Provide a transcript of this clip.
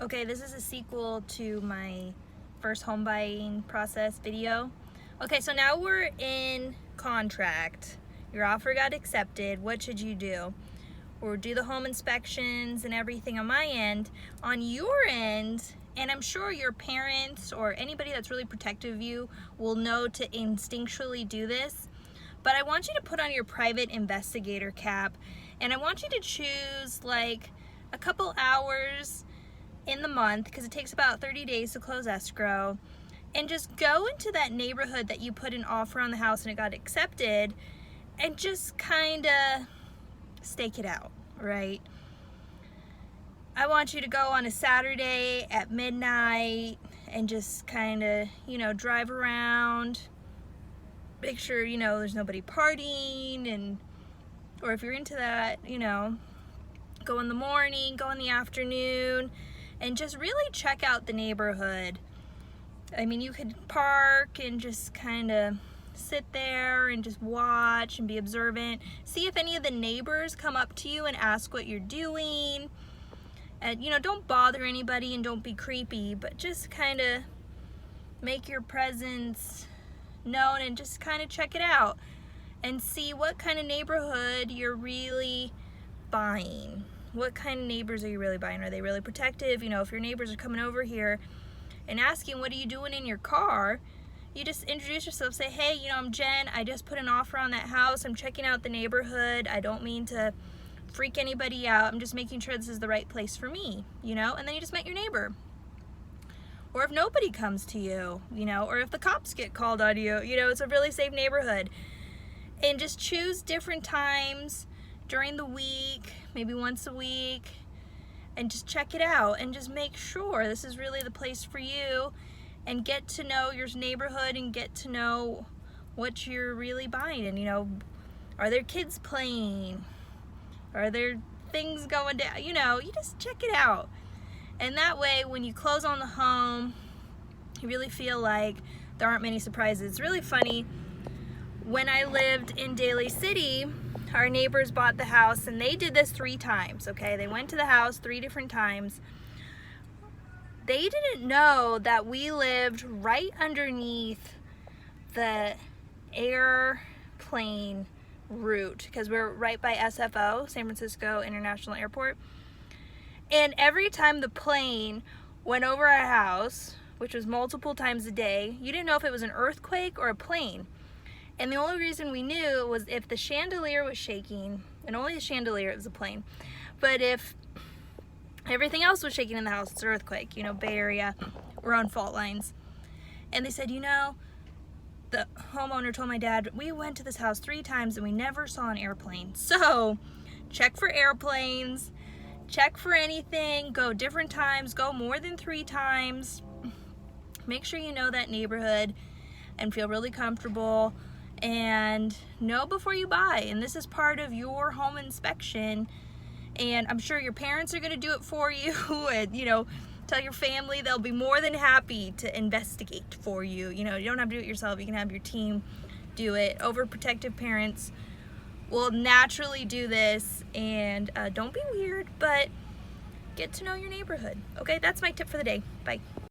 Okay, this is a sequel to my first home buying process video. Okay, so now we're in contract. Your offer got accepted. What should you do? Or do the home inspections and everything on my end. On your end, and I'm sure your parents or anybody that's really protective of you will know to instinctually do this, but I want you to put on your private investigator cap, and I want you to choose like a couple hours in the month, because it takes about 30 days to close escrow, and just go into that neighborhood that you put an offer on the house and it got accepted, and just kind of stake it out, right? I want you to go on a Saturday at midnight and just kind of, drive around, make sure, there's nobody partying, and or if you're into that, go in the morning, go in the afternoon, and just really check out the neighborhood. I mean, you could park and just kind of sit there and just watch and be observant. See if any of the neighbors come up to you and ask what you're doing. And, don't bother anybody and don't be creepy, but just kind of make your presence known and just kind of check it out and see what kind of neighborhood you're really buying. What kind of neighbors are you really buying? Are they really protective? If your neighbors are coming over here and asking, what are you doing in your car? You just introduce yourself, say, hey, I'm Jen. I just put an offer on that house. I'm checking out the neighborhood. I don't mean to freak anybody out. I'm just making sure this is the right place for me, and then you just met your neighbor. Or if nobody comes to you, or if the cops get called on you, it's a really safe neighborhood. And just choose different times during the week, maybe once a week, and just check it out and just make sure this is really the place for you, and get to know your neighborhood and get to know what you're really buying. And are there kids playing? Are there things going down? You just check it out. And that way, when you close on the home, you really feel like there aren't many surprises. It's really funny. When I lived in Daly City, our neighbors bought the house, and they did this 3 times, okay? They went to the house 3 different times. They didn't know that we lived right underneath the airplane route, because we're right by SFO, San Francisco International Airport. And every time the plane went over our house, which was multiple times a day, you didn't know if it was an earthquake or a plane. And the only reason we knew was if the chandelier was shaking, and only the chandelier, it was a plane. But if everything else was shaking in the house, it's an earthquake. Bay Area, we're on fault lines. And they said, the homeowner told my dad, we went to this house 3 times and we never saw an airplane. So check for airplanes, check for anything, go different times, go more than 3 times. Make sure you know that neighborhood and feel really comfortable, and know before you buy. And this is part of your home inspection, and I'm sure your parents are going to do it for you, and tell your family. They'll be more than happy to investigate for you. You don't have to do it yourself. You can have your team do it. Overprotective parents will naturally do this, and don't be weird, but get to know your neighborhood. Okay, that's my tip for the day. Bye.